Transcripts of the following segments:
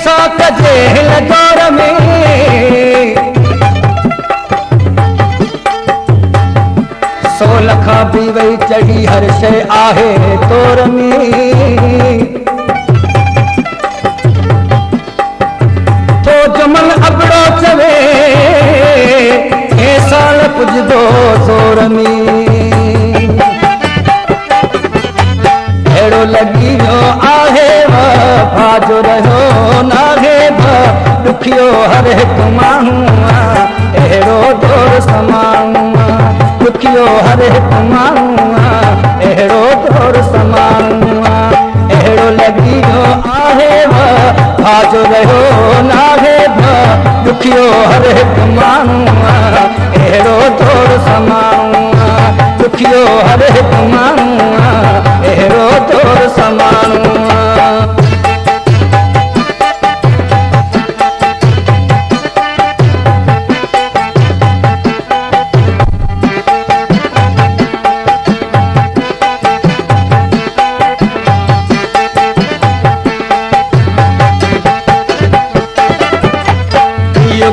सा कजे दौर में सो लखा भी वही चढ़ी हर शइ आहे तौर में तो जमल अबड़ो चवे हे साल पुजदो ज़ोर में अहिड़ो लॻी वियो आहे भाजो रहियो नाहे ॾुखियो हर हिकु माण्हू अहिड़ो दौर समाण्हू ॾुखियो हर हिकु माण्हू अहिड़ो दौर समाण्हू अहिड़ो लॻी वियो आहे भाजो रहियो नाहे ॾुखियो हर हिकु माण्हू अहिड़ो दौर समाण्हू ॾुखियो हर हिकु माण्हू अहिड़ो दौर समाण्हू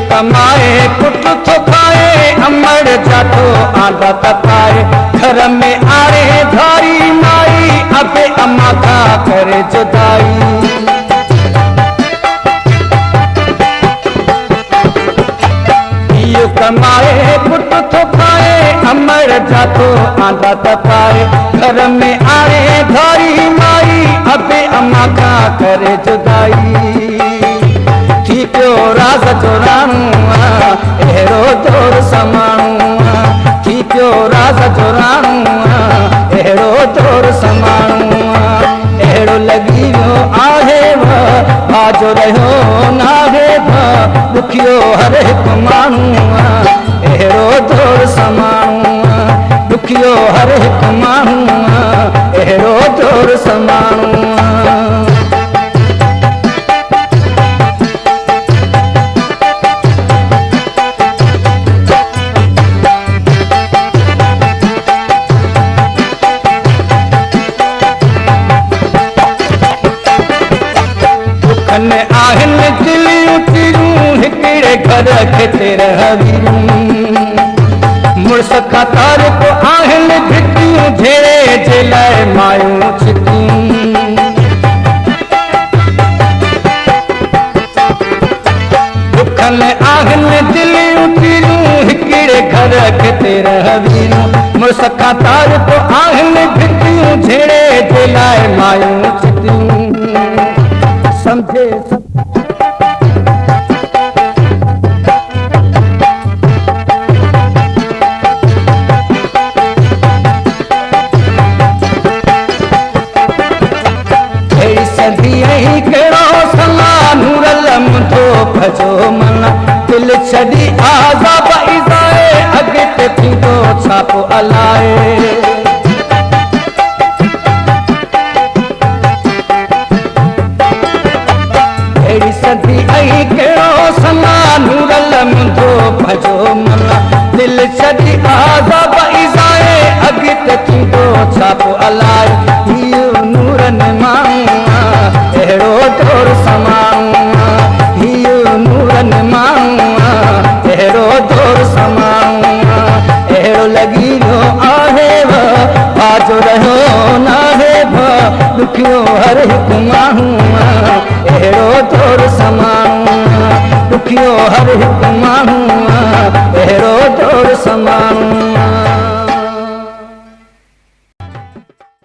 कमाए पुट थो खाए अमर जातो आंदा तपाए घर में आरे धारी माई अबे अम्मा का करे जुदाई यो कमाए पुट थो खाए अमर जातो आंदा तपाए घर में आरे धारी माई अबे अम्मा का करे जुदाई थी पियो राज़ जो राणू अहिड़ो दौर समाण्हू थी पियो राज़ जो राणू अहिड़ो दौर समाण्हू अहिड़ो लॻी वियो आहे भाजो रहियो नाहे ॾुखियो हर हिकु माण्हू अहिड़ो दौर समाण्हू ॾुखियो हर हिकु माण्हू अहिड़ो दौर समाण्हू आहिनि दिलियूं तिरियूं हिकिड़े घर खे रहवीरूं मुड़ुस खां तारीफ़ आहिनि भिटियूं झेड़े जे लाइ मायूं छिटियूं दुखनि आहिनि दिलियूं तिरियूं हिकिड़े घर खे रहवीरूं मुड़ुस खां तारीफ़ आहिनि भिटियूं झेड़े जे लाइ मायूं छिटियूं समझे भजो मन दिल छड़ी आज़ाब इज़ाए अॻिते थींदो छा पोइ अलाए अहिड़ी सदी ऐं कहिड़ो समा नूरल मुंहिंजो भजो मन दिल छड़ी आज़ाब इज़ाए अॻिते थींदो छा पोइ अलाए इहो नूरनि माण्हू अहिड़ो दौर समाण्हू नूरनि माण्हू अहिड़ो दौर समाण्हू अहिड़ो लॻी वियो आहे भाजो रहियो नाहे ॾुखियो हर हिकु माण्हू अहिड़ो दौर समाण्हू ॾुखियो हर हिकु